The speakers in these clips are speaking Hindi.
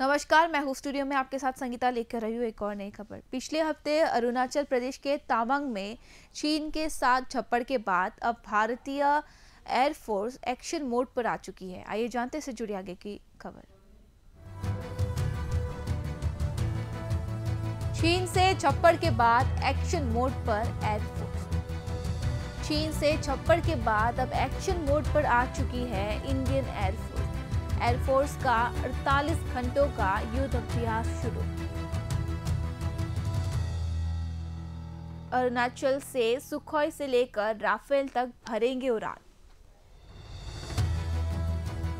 नमस्कार, मैं हूँ स्टूडियो में आपके साथ संगीता लेकर रही हूँ एक और नई खबर। पिछले हफ्ते अरुणाचल प्रदेश के तवांग में चीन के साथ झड़प के बाद अब भारतीय एयरफोर्स एक्शन मोड पर आ चुकी है। आइए जानते से जुड़ी आगे की खबर। चीन से झड़प के बाद एक्शन मोड पर एयरफोर्स। चीन से झड़प के बाद अब एक्शन मोड पर आ चुकी है इंडियन एयरफोर्स। एयरफोर्स का 48 घंटों का युद्ध अभ्यास शुरू। अरुणाचल से सुखोई से लेकर राफेल तक भरेंगे उड़ान।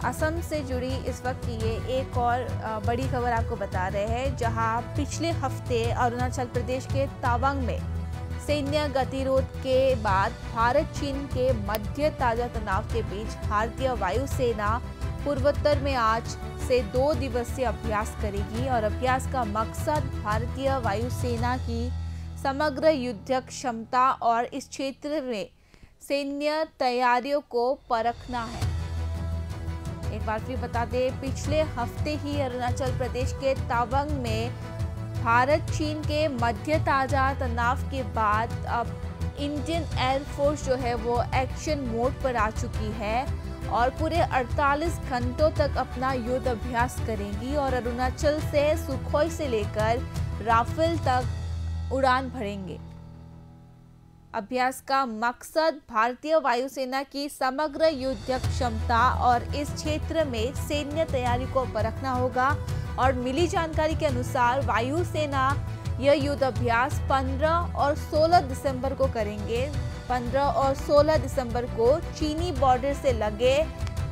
असम से जुड़ी इस वक्त की ये एक और बड़ी खबर आपको बता रहे हैं, जहां पिछले हफ्ते अरुणाचल प्रदेश के तवांग में सैन्य गतिरोध के बाद भारत चीन के मध्य ताजा तनाव के बीच भारतीय वायुसेना पूर्वोत्तर में आज से 2 दिवसीय अभ्यास करेगी और अभ्यास का मकसद भारतीय वायुसेना की समग्र युद्ध क्षमता और इस क्षेत्र में सैन्य तैयारियों को परखना है। एक बार फिर बता दें, पिछले हफ्ते ही अरुणाचल प्रदेश के तवांग में भारत चीन के मध्य ताजा तनाव के बाद अब इंडियन एयरफोर्स जो है वो एक्शन मोड पर आ चुकी है और पूरे 48 घंटों तक अपना युद्ध अभ्यास करेंगी और अरुणाचल से सुखोई से लेकर राफेल तक उड़ान भरेंगे। अभ्यास का मकसद भारतीय वायुसेना की समग्र युद्ध क्षमता और इस क्षेत्र में सैन्य तैयारी को परखना होगा और मिली जानकारी के अनुसार वायुसेना यह युद्ध अभ्यास 15 और 16 दिसंबर को करेंगे। 15 और 16 दिसंबर को चीनी बॉर्डर से लगे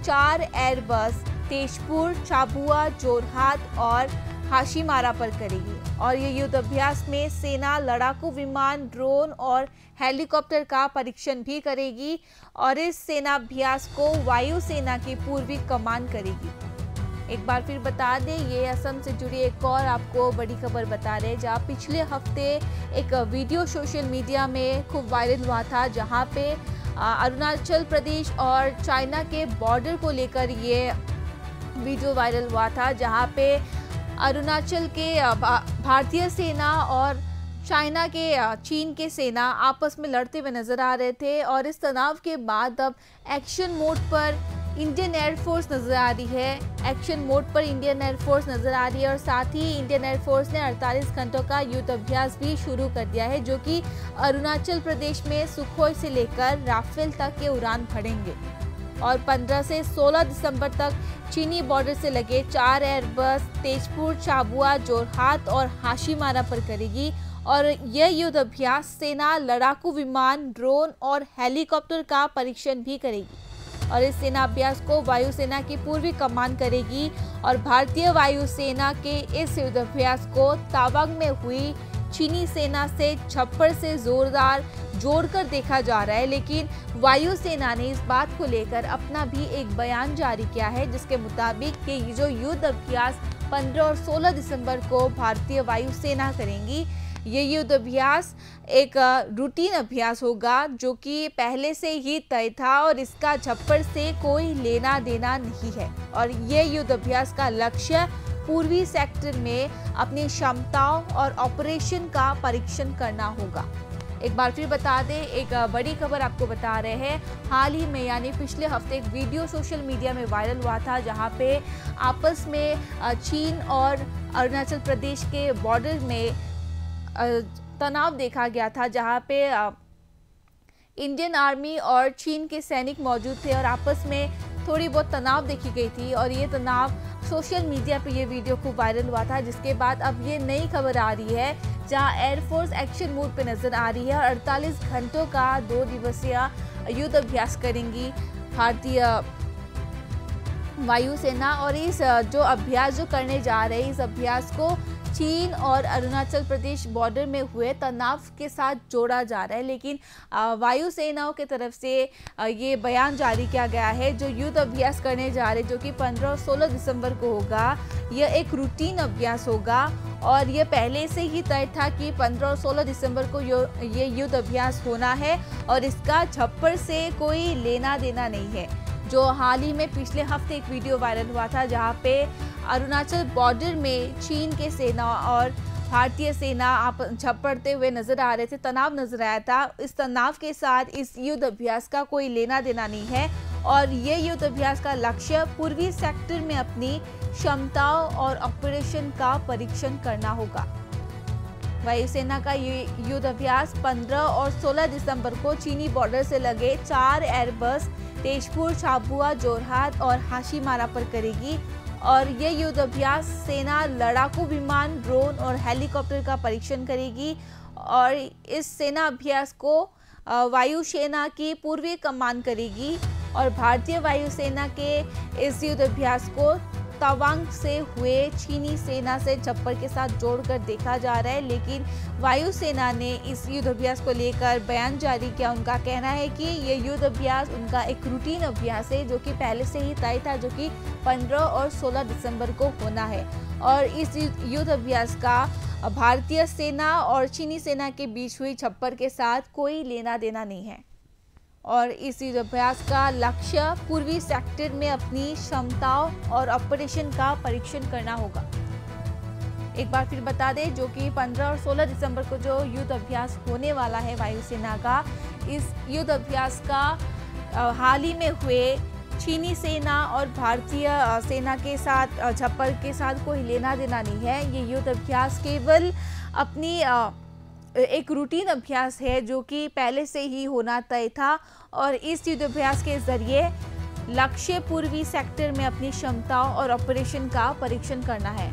4 एयरबस तेजपुर, चाबुआ, जोरहाट और हाशीमारा पर करेगी और ये युद्ध अभ्यास में सेना लड़ाकू विमान, ड्रोन और हेलीकॉप्टर का परीक्षण भी करेगी और इस सेनाभ्यास को वायुसेना की पूर्वी कमान करेगी। एक बार फिर बता दें, ये असम से जुड़ी एक और आपको बड़ी खबर बता रहे हैं, जहाँ पिछले हफ्ते एक वीडियो सोशल मीडिया में खूब वायरल हुआ था, जहाँ पे अरुणाचल प्रदेश और चाइना के बॉर्डर को लेकर ये वीडियो वायरल हुआ था, जहाँ पे अरुणाचल के भारतीय सेना और चाइना के चीन के सेना आपस में लड़ते हुए नजर आ रहे थे और इस तनाव के बाद अब एक्शन मोड पर इंडियन एयरफोर्स नजर आ रही है। एक्शन मोड पर इंडियन एयरफोर्स नजर आ रही है और साथ ही इंडियन एयरफोर्स ने 48 घंटों का युद्ध अभ्यास भी शुरू कर दिया है, जो कि अरुणाचल प्रदेश में सुखोई से लेकर राफेल तक के उड़ान भरेंगे और 15 से 16 दिसंबर तक चीनी बॉर्डर से लगे 4 एयरबस तेजपुर, चाबुआ, जोरहाट और हाशीमारा पर करेगी और यह युद्ध अभ्यास सेना लड़ाकू विमान, ड्रोन और हेलीकॉप्टर का परीक्षण भी करेगी और इस सेना अभ्यास को वायुसेना की पूर्वी कमान करेगी और भारतीय वायुसेना के इस युद्ध अभ्यास को तवांग में हुई चीनी सेना से झड़प से जोरदार जोड़कर देखा जा रहा है। लेकिन वायुसेना ने इस बात को लेकर अपना भी एक बयान जारी किया है, जिसके मुताबिक कि जो युद्ध अभ्यास 15 और 16 दिसंबर को भारतीय वायुसेना करेंगी, ये युद्ध अभ्यास एक रूटीन अभ्यास होगा जो कि पहले से ही तय था और इसका झड़प से कोई लेना देना नहीं है और ये युद्ध अभ्यास का लक्ष्य पूर्वी सेक्टर में अपनी क्षमताओं और ऑपरेशन का परीक्षण करना होगा। एक बार फिर बता दें, एक बड़ी खबर आपको बता रहे हैं, हाल ही में यानी पिछले हफ्ते एक वीडियो सोशल मीडिया में वायरल हुआ था, जहां पे आपस में चीन और अरुणाचल प्रदेश के बॉर्डर में तनाव देखा गया था, जहां पे इंडियन आर्मी और चीन के सैनिक मौजूद थे और आपस में थोड़ी बहुत तनाव देखी गई थी और ये तनाव सोशल मीडिया पे ये वीडियो खूब वायरल हुआ था, जिसके बाद अब ये नई खबर आ रही है, जहां एयरफोर्स एक्शन मोड पे नजर आ रही है और 48 घंटों का 2 दिवसीय युद्ध अभ्यास करेंगी भारतीय वायुसेना और इस जो अभ्यास जो करने जा रहे हैं, इस अभ्यास को चीन और अरुणाचल प्रदेश बॉर्डर में हुए तनाव के साथ जोड़ा जा रहा है। लेकिन वायुसेनाओं की तरफ से ये बयान जारी किया गया है, जो युद्ध अभ्यास करने जा रहे हैं, जो कि 15 और 16 दिसंबर को होगा, यह एक रूटीन अभ्यास होगा और ये पहले से ही तय था कि 15 और 16 दिसंबर को ये युद्ध अभ्यास होना है और इसका झड़प से कोई लेना देना नहीं है। जो हाल ही में पिछले हफ्ते एक वीडियो वायरल हुआ था, जहाँ पे अरुणाचल बॉर्डर में चीन के सेना और भारतीय सेना आप झपटते हुए नजर आ रहे थे, तनाव नजर आया था। इस तनाव के साथ इस युद्ध अभ्यास का कोई लेना देना नहीं है और ये युद्ध अभ्यास का लक्ष्य पूर्वी सेक्टर में अपनी क्षमताओं और ऑपरेशन का परीक्षण करना होगा। वायुसेना का ये युद्ध अभ्यास 15 और 16 दिसंबर को चीनी बॉर्डर से लगे 4 एयरबस तेजपुर, झाबुआ, जोरहाट और हाशीमारा पर करेगी और ये युद्ध अभ्यास सेना लड़ाकू विमान, ड्रोन और हेलीकॉप्टर का परीक्षण करेगी और इस सेना अभ्यास को वायुसेना की पूर्वी कमान करेगी और भारतीय वायुसेना के इस युद्ध अभ्यास को तवांग से हुए चीनी सेना से झप्पर के साथ जोड़कर देखा जा रहा है। लेकिन वायुसेना ने इस युद्ध अभ्यास को लेकर बयान जारी किया। उनका कहना है कि ये युद्ध अभ्यास उनका एक रूटीन अभ्यास है जो कि पहले से ही तय था, जो कि 15 और 16 दिसंबर को होना है और इस युद्ध अभ्यास का भारतीय सेना और चीनी सेना के बीच हुई झप्पर के साथ कोई लेना देना नहीं है और इस युद्ध अभ्यास का लक्ष्य पूर्वी सेक्टर में अपनी क्षमताओं और ऑपरेशन का परीक्षण करना होगा। एक बार फिर बता दें, जो कि 15 और 16 दिसंबर को जो युद्ध अभ्यास होने वाला है वायुसेना का, इस युद्ध अभ्यास का हाल ही में हुए चीनी सेना और भारतीय सेना के साथ झप्पर के साथ कोई लेना देना नहीं है। ये युद्ध अभ्यास केवल अपनी एक रूटीन अभ्यास है जो कि पहले से ही होना तय था और इस युद्ध अभ्यास के जरिए लक्ष्य पूर्वी सेक्टर में अपनी क्षमताओं और ऑपरेशन का परीक्षण करना है।